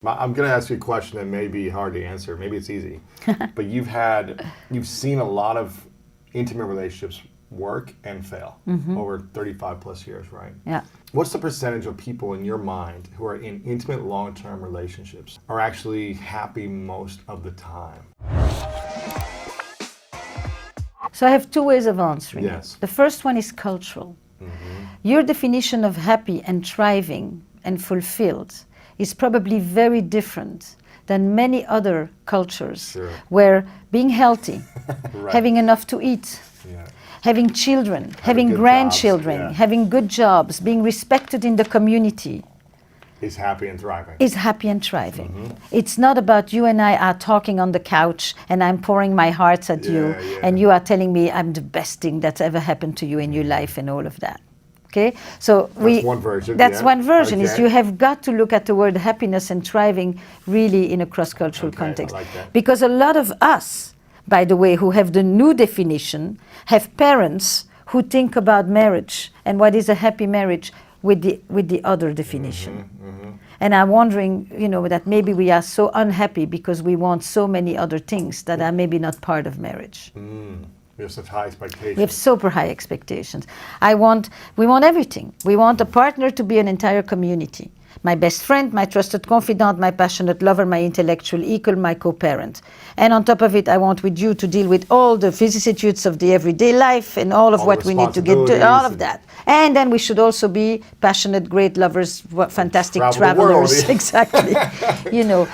I'm going to ask you a question that may be hard to answer. Maybe it's easy. But you've seen a lot of intimate relationships work and fail over 35 plus years, right? Yeah. What's the percentage of people in your mind who are in intimate long-term relationships are actually happy most of the time? So I have two ways of answering. Yes. The first one is cultural. Your definition of happy and thriving and fulfilled is probably very different than many other cultures. Sure. Where being healthy, Right. having enough to eat, Yeah. having children, having good grandchildren, jobs, yeah. having good jobs, being respected in the community Is happy and thriving. is happy and thriving. It's not about you and I are talking on the couch and I'm pouring my heart at you Yeah. and you are telling me I'm the best thing that's ever happened to you in your life and all of that. Okay, so That's one version. That's yeah. one version. Is Okay. you have got to look at the word happiness and thriving really in a cross-cultural Okay, context, I like that. because a lot of us, by the way, who have the new definition, have parents who think about marriage and what is a happy marriage with the other definition. And I'm wondering, that maybe we are so unhappy because we want so many other things that are maybe not part of marriage. We have such high expectations. We have super high expectations. We want everything. We want a partner to be an entire community. My best friend, my trusted confidant, my passionate lover, my intellectual equal, my co-parent. And on top of it, I want with you to deal with all the vicissitudes of the everyday life and all of All what we need to get to, all responsibilities of that. And then we should also be passionate, great lovers, fantastic Travel the world, travelers. yeah. Exactly.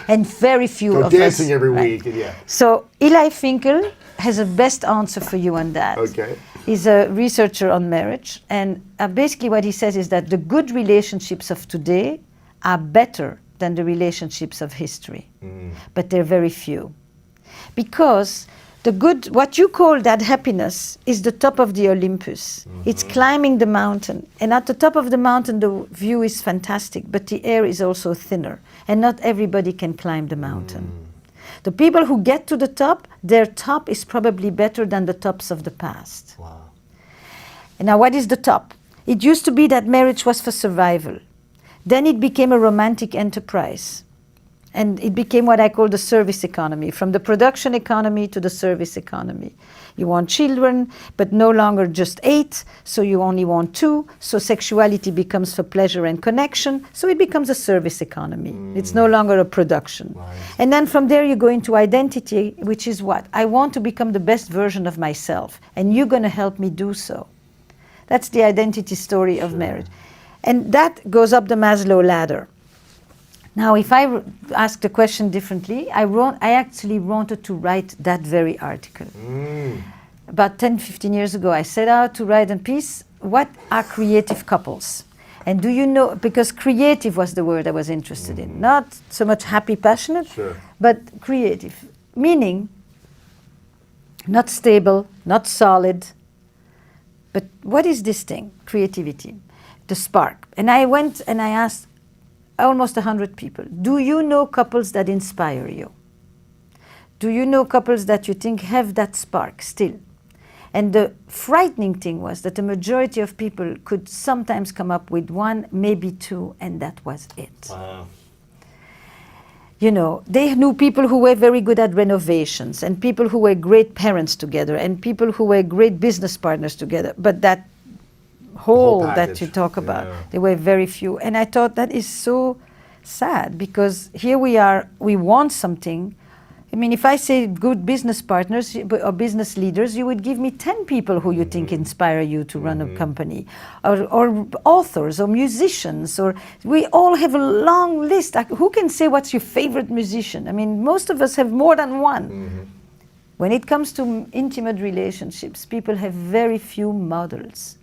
And very few Go of us. dancing every right. week. And yeah. So Eli Finkel has a best answer for you on that. Okay. He's a researcher on marriage, and basically what he says is that the good relationships of today are better than the relationships of history, but they're very few. Because what you call that happiness is the top of the Olympus. It's climbing the mountain, and at the top of the mountain the view is fantastic, but the air is also thinner, and not everybody can climb the mountain. The people who get to the top, their top is probably better than the tops of the past. Wow. And now what is the top? It used to be that marriage was for survival. Then it became a romantic enterprise. And it became what I call the service economy, from the production economy to the service economy. You want children, but no longer just 8, so you only want 2. So sexuality becomes for pleasure and connection, so it becomes a service economy. It's no longer a production. Right. And then from there you go into identity, which is what? I want to become the best version of myself, and you're going to help me do so. That's the identity story of marriage. And that goes up the Maslow ladder. Now, if I ask the question differently, I actually wanted to write that very article. About 10, 15 years ago, I set out to write a piece, what are creative couples? And do you know, because creative was the word I was interested in, not so much happy, passionate, Sure. but creative, meaning not stable, not solid, but what is this thing, creativity, the spark? And I went and I asked almost 100 people, do you know couples that inspire you? Do you know couples that you think have that spark still? And the frightening thing was that the majority of people could sometimes come up with 1, maybe 2, and that was it. Wow. They knew people who were very good at renovations, and people who were great parents together, and people who were great business partners together. But that whole that package. you talk about, Yeah. there were very few. And I thought that is so sad, because here we are, we want something. I mean, if I say good business partners or business leaders, you would give me 10 people who you think inspire you to run a company, or authors or musicians, or we all have a long list. Who can say what's your favorite musician? I mean, most of us have more than one. When it comes to intimate relationships, people have very few models.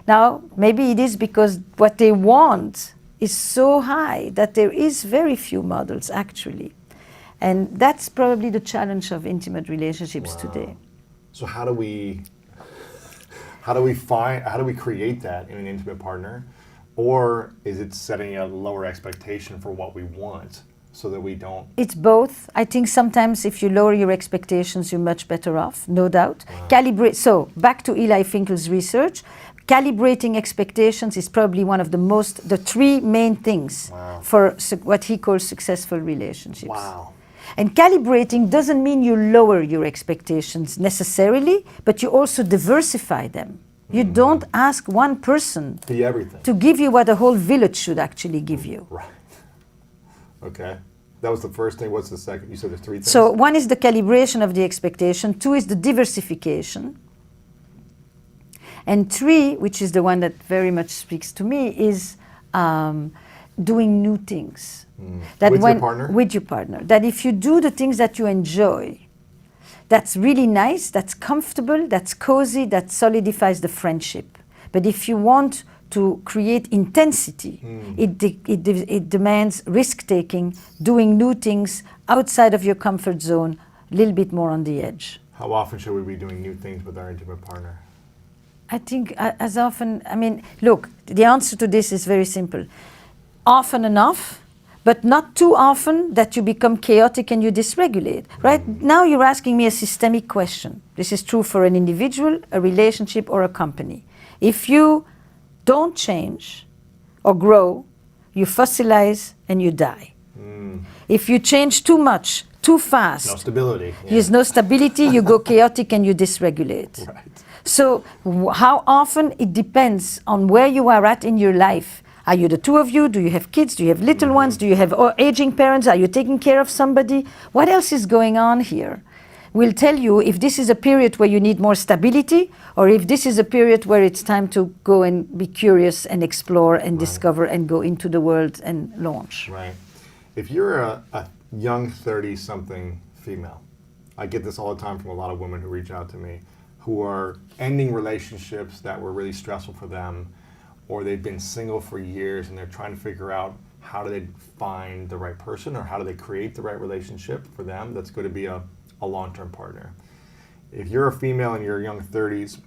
Now, maybe it is because what they want is so high that there is very few models, actually. And that's probably the challenge of intimate relationships today. So how do we create that in an intimate partner? Or is it setting a lower expectation for what we want so that we don't? It's both. I think sometimes if you lower your expectations, you're much better off, no doubt. Calibrate. So back to Eli Finkel's research. calibrating expectations is probably one of the three main things for what he calls successful relationships. Wow. And calibrating doesn't mean you lower your expectations necessarily, but you also diversify them. You don't ask one person Be everything. to give you what a whole village should actually give you. Right. Okay. That was the first thing. What's the second? You said there's three things? So one is the calibration of the expectation, two is the diversification, and three, which is the one that very much speaks to me, is doing new things. That With your partner? With your partner. That if you do the things that you enjoy, that's really nice, that's comfortable, that's cozy, that solidifies the friendship. But if you want to create intensity, it demands risk-taking, doing new things outside of your comfort zone, a little bit more on the edge. How often should we be doing new things with our intimate partner? I think as often, look, the answer to this is very simple. Often enough, but not too often that you become chaotic and you dysregulate. Right now you're asking me a systemic question. This is true for an individual, a relationship, or a company. If you don't change or grow, you fossilize and you die. If you change too much, too fast, No stability. Yeah. there's no stability, you go chaotic and you dysregulate. Right. So how often? It depends on where you are at in your life. Are you the two of you? Do you have kids? Do you have little ones? Do you have aging parents? Are you taking care of somebody? What else is going on here? We'll tell you if this is a period where you need more stability, or if this is a period where it's time to go and be curious and explore and discover and go into the world and launch. Right. If you're a young 30-something female, I get this all the time from a lot of women who reach out to me, who are ending relationships that were really stressful for them, or they've been single for years and they're trying to figure out how do they find the right person, or how do they create the right relationship for them that's going to be a long-term partner. If you're a female in your young 30s,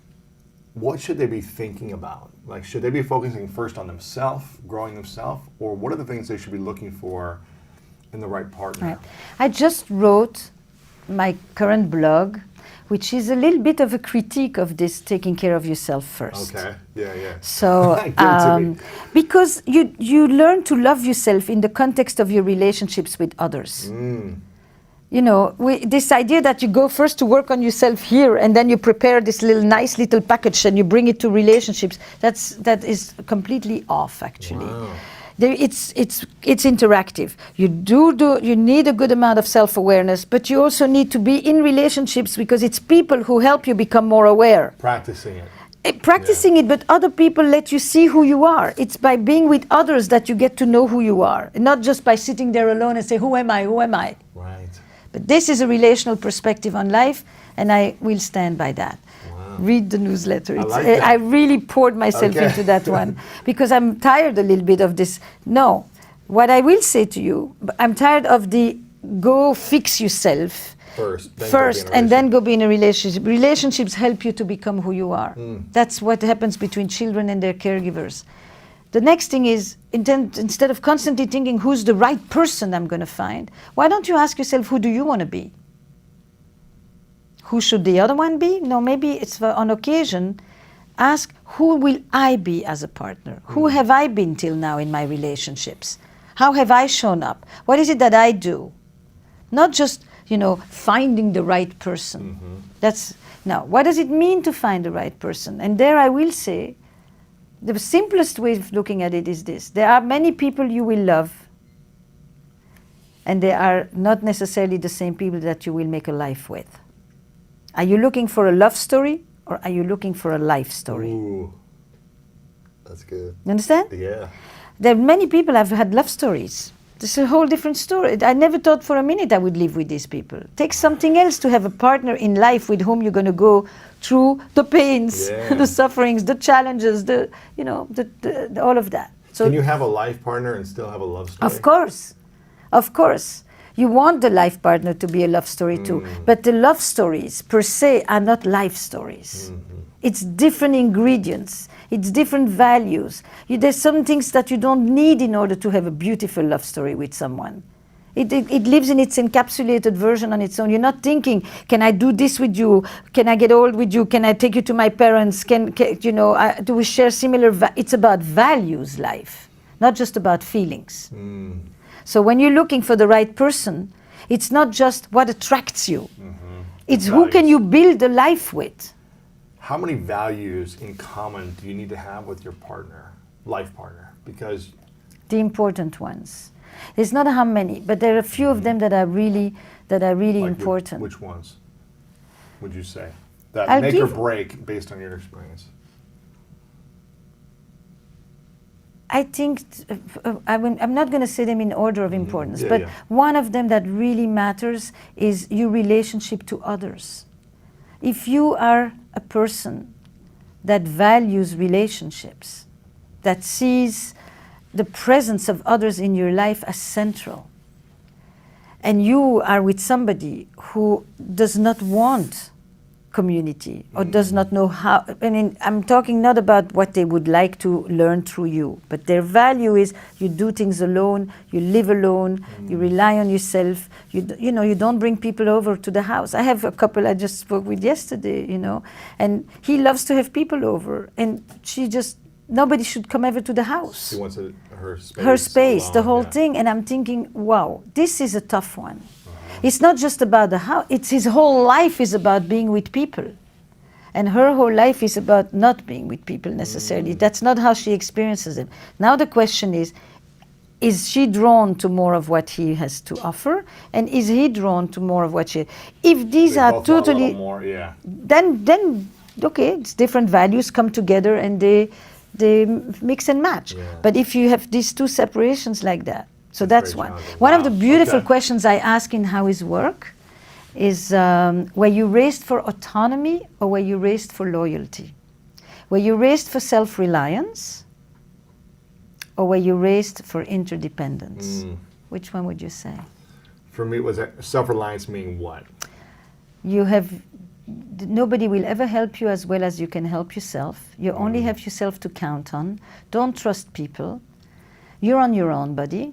what should they be thinking about? Like, should they be focusing first on themselves, growing themselves, or what are the things they should be looking for in the right partner? Right. I just wrote my current blog, which is a little bit of a critique of this taking care of yourself first. Okay, yeah. So, Give it to me. because you learn to love yourself in the context of your relationships with others. You know, this idea that you go first to work on yourself here and then you prepare this nice little package and you bring it to relationships, that is completely off, actually. Wow. It's interactive. You need a good amount of self-awareness, but you also need to be in relationships because it's people who help you become more aware. Practicing it. Practicing it, but other people let you see who you are. It's by being with others that you get to know who you are, and not just by sitting there alone and say, who am I, who am I? Right. But this is a relational perspective on life, and I will stand by that. Wow. Read the newsletter. like that. I really poured myself into that one because I'm tired a little bit of this. No, what I will say to you, I'm tired of the go fix yourself First, and then go be in a relationship. Relationships help you to become who you are. That's what happens between children and their caregivers. The next thing is, instead of constantly thinking who's the right person I'm going to find, why don't you ask yourself, who do you want to be? Who should the other one be? No, maybe it's on occasion. Ask, who will I be as a partner? Who have I been till now in my relationships? How have I shown up? What is it that I do? Not just, finding the right person. Now, what does it mean to find the right person? And there I will say, the simplest way of looking at it is this. There are many people you will love, and they are not necessarily the same people that you will make a life with. Are you looking for a love story, or are you looking for a life story? Ooh, that's good. You understand? Yeah. There are many people have had love stories. This is a whole different story. I never thought for a minute I would live with these people. Take something else to have a partner in life with whom you're going to go through the pains, the sufferings, the challenges, all of that. So, can you have a life partner and still have a love story? Of course. You want the life partner to be a love story too. But the love stories per se are not life stories. It's different ingredients. It's different values. There's some things that you don't need in order to have a beautiful love story with someone. It lives in its encapsulated version on its own. You're not thinking, can I do this with you? Can I get old with you? Can I take you to my parents? Do we share similar? It's about values, life, not just about feelings. So when you're looking for the right person, it's not just what attracts you. It's who can you build a life with. How many values in common do you need to have with your partner, life partner? Because the important ones. There's not how many, but there are a few of them that are really like important. Which ones would you say that I'll make or give- break based on your experience? I think I'm not going to say them in order of importance, Yeah, but yeah. one of them that really matters is your relationship to others. If you are a person that values relationships, that sees the presence of others in your life as central, and you are with somebody who does not want community or does not know how, I mean, I'm talking not about what they would like to learn through you, but their value is you do things alone, you live alone, you rely on yourself, you don't bring people over to the house. I have a couple I just spoke with yesterday, and he loves to have people over, and nobody should come ever to the house. She wants Her space, the alone, whole yeah. thing, and I'm thinking, wow, this is a tough one. It's not just about the house, it's his whole life is about being with people. And her whole life is about not being with people necessarily. That's not how she experiences it. Now the question is she drawn to more of what he has to offer? And is he drawn to more of what she... If these They are both want a little totally... more, yeah. Then okay, it's different values come together and they mix and match. Yeah. But if you have these two separations like that, so That's that's very one. challenging. One of Wow. the beautiful Okay. questions I ask in How Is Work is, were you raised for autonomy or were you raised for loyalty? Were you raised for self-reliance or were you raised for interdependence? Which one would you say? For me, was that self-reliance meaning what? Nobody will ever help you as well as you can help yourself. You only have yourself to count on. Don't trust people. You're on your own, buddy.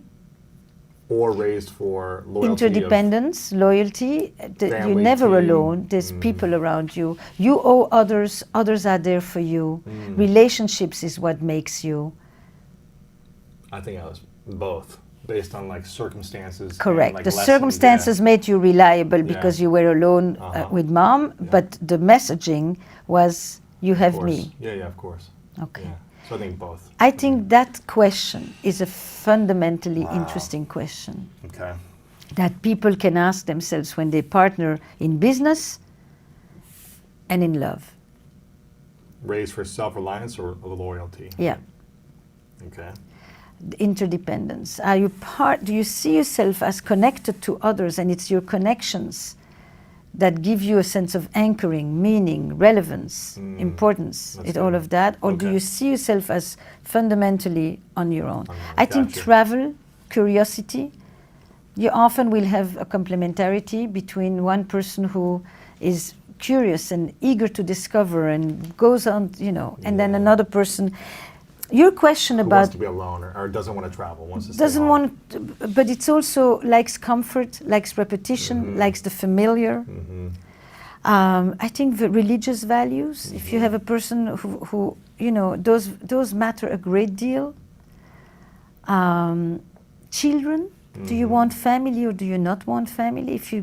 Or raised for loyalty Interdependence, loyalty. You're family, never team. alone. There's people around you. You owe others. Others are there for you. Relationships is what makes you. I think I was both, based on like circumstances. Correct. And, like, The lessons, circumstances made you reliable because Yeah. you were alone with mom, but the messaging was, you Of have course. me. Yeah, of course. Okay. Yeah. So I think both. I think that question is a fundamentally Wow. interesting question Okay. that people can ask themselves when they partner in business and in love. Raised for self-reliance or loyalty? Yeah. Okay. Interdependence. Do you see yourself as connected to others, and it's your connections that give you a sense of anchoring, meaning, relevance, importance, That's all good. of that? Or do Okay. you see yourself as fundamentally on your own? On your own, I think gotcha. travel, curiosity, you often will have a complementarity between one person who is curious and eager to discover and goes on, and then Yeah. another person. Your question Who about wants to be alone or doesn't want to travel, wants to stay doesn't home. want, but it's also likes comfort, likes repetition, likes the familiar. I think the religious values. If you have a person who those matter a great deal. Children. Do you want family or do you not want family? If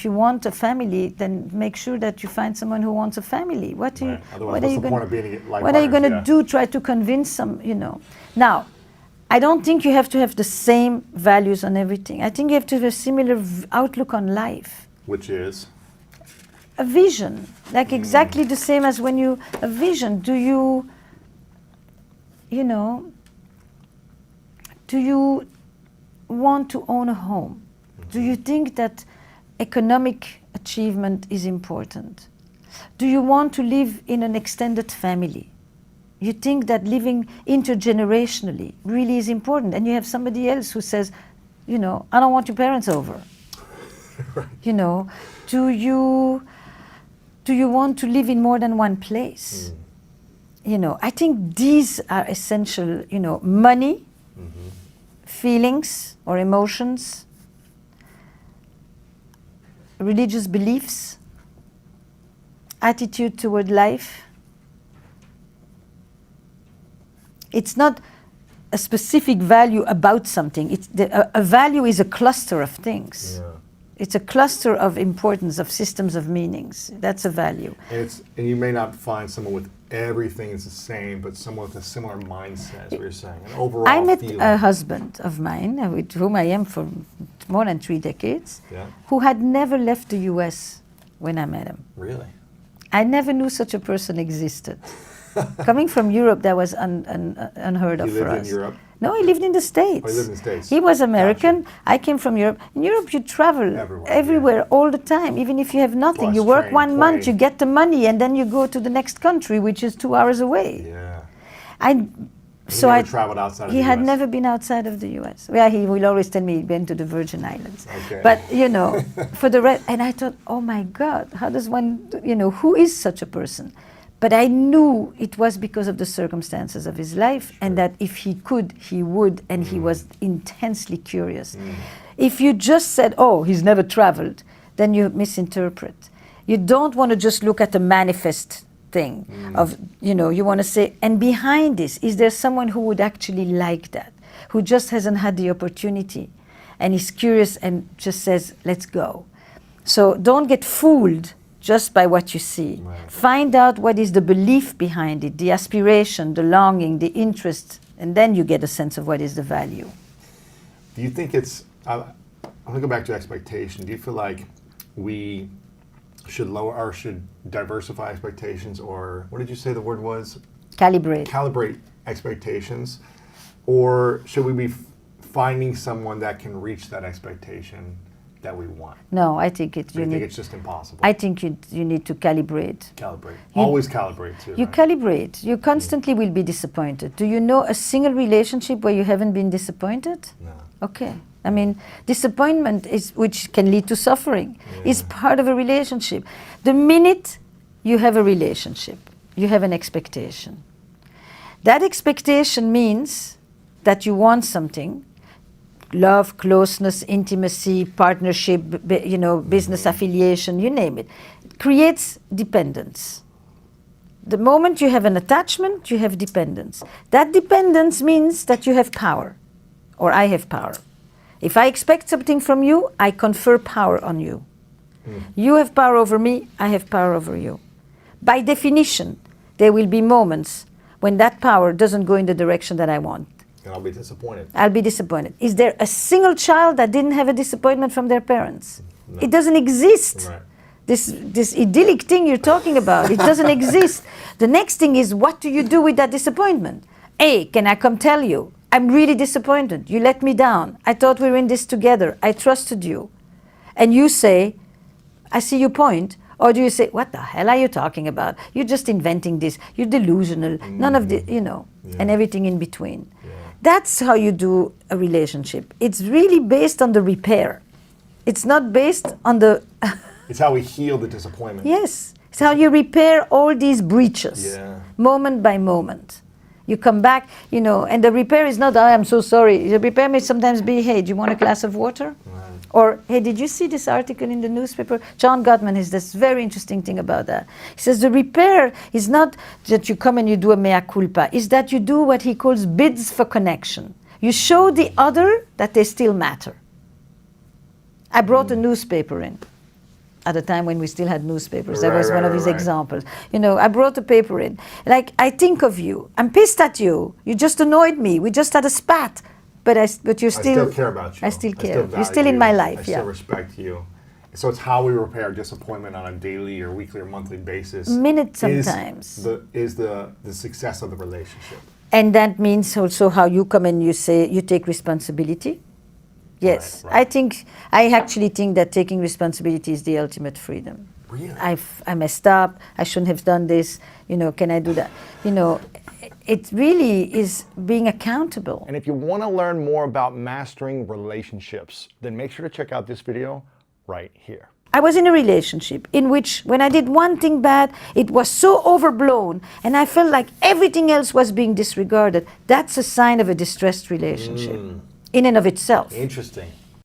you want a family, then make sure that you find someone who wants a family. Right. Otherwise, What what's the point of being like What are you partners? going to do? Try to convince some, Now, I don't think you have to have the same values on everything. I think you have to have a similar outlook on life. Which is? A vision, like exactly the same as a vision. Do you want to own a home? Do you think that economic achievement is important? Do you want to live in an extended family? You think that living intergenerationally really is important, and you have somebody else who says, I don't want your parents over. Do you want to live in more than one place? I think these are essential, money, feelings or emotions, religious beliefs, attitude toward life. It's not a specific value about something. A value is a cluster of things. Yeah. It's a cluster of importance, of systems of meanings. That's a value. And you may not find someone with everything is the same, but someone with a similar mindset, is what you're saying. An overall I met feeling. a husband of mine, with whom I am for more than 3 decades, Yeah. who had never left the US when I met him. Really? I never knew such a person existed. Coming from Europe, that was unheard of He for lived us. in Europe? No, he lived in the States. Oh, he lived in the States. He was American. I came from Europe. In Europe, you travel everywhere all the time, even if you have nothing. Bus, You work train, 1 month, plane. you get the money, and then you go to the next country, which is 2 hours away. Yeah. So never I traveled outside of he the had US. never been outside of the U.S. Yeah, he will always tell me he'd been to the Virgin Islands. Okay. But for the rest, and I thought, oh my God, how does one, who is such a person? But I knew it was because of the circumstances of his life, and that if he could, he would, and he was intensely curious. If you just said, oh, he's never traveled, then you misinterpret. You don't want to just look at the manifest thing of, you want to say, and behind this, is there someone who would actually like that, who just hasn't had the opportunity, and is curious and just says, let's go. So don't get fooled just by what you see. Right. Find out what is the belief behind it, the aspiration, the longing, the interest, and then you get a sense of what is the value. Do you think it's, I want to go back to expectation. Do you feel like we should lower or should diversify expectations, or what did you say the word was? Calibrate. Calibrate expectations, or should we be finding someone that can reach that expectation that we want? No, I think You think it's just impossible? I think you need to calibrate. Calibrate. Always calibrate too. You right? calibrate. You constantly will be disappointed. Do you know a single relationship where you haven't been disappointed? No. Okay. I mean, disappointment is, which can lead to suffering, is part of a relationship. The minute you have a relationship, you have an expectation. That expectation means that you want something, love, closeness, intimacy, partnership, business affiliation, you name it. It creates dependence. The moment you have an attachment, you have dependence. That dependence means that you have power, or I have power. If I expect something from you, I confer power on you. You have power over me, I have power over you. By definition, there will be moments when that power doesn't go in the direction that I want. And I'll be disappointed. I'll be disappointed. Is there a single child that didn't have a disappointment from their parents? No. It doesn't exist. Right. This idyllic thing you're talking about, it doesn't exist. The next thing is, what do you do with that disappointment? A, can I come tell you, I'm really disappointed. You let me down. I thought we were in this together. I trusted you. And you say, I see your point. Or do you say, what the hell are you talking about? You're just inventing this. You're delusional. None of the, and everything in between. Yeah. That's how you do a relationship. It's really based on the repair. It's not based on the... It's how we heal the disappointment. Yes. It's how you repair all these breaches, Yeah. moment by moment. You come back, and the repair is not, I'm so sorry. The repair may sometimes be, hey, do you want a glass of water? Right. Or, hey, did you see this article in the newspaper? John Gottman has this very interesting thing about that. He says the repair is not that you come and you do a mea culpa, it's that you do what he calls bids for connection. You show the other that they still matter. I brought a newspaper in at a time when we still had newspapers. That was one of his examples. I brought a paper in. Like, I think of you. I'm pissed at you. You just annoyed me. We just had a spat. But you're still... I still care about you. I still care. value You're still in you. my life, I still respect you. So it's how we repair disappointment on a daily or weekly or monthly basis. Minute sometimes. Is the success of the relationship. And that means also how you come and you say, you take responsibility. Yes. Right. I actually think that taking responsibility is the ultimate freedom. Really? I messed up. I shouldn't have done this. Can I do that? It really is being accountable. And if you want to learn more about mastering relationships, then make sure to check out this video right here. I was in a relationship in which when I did one thing bad, it was so overblown and I felt like everything else was being disregarded. That's a sign of a distressed relationship in and of itself. Interesting.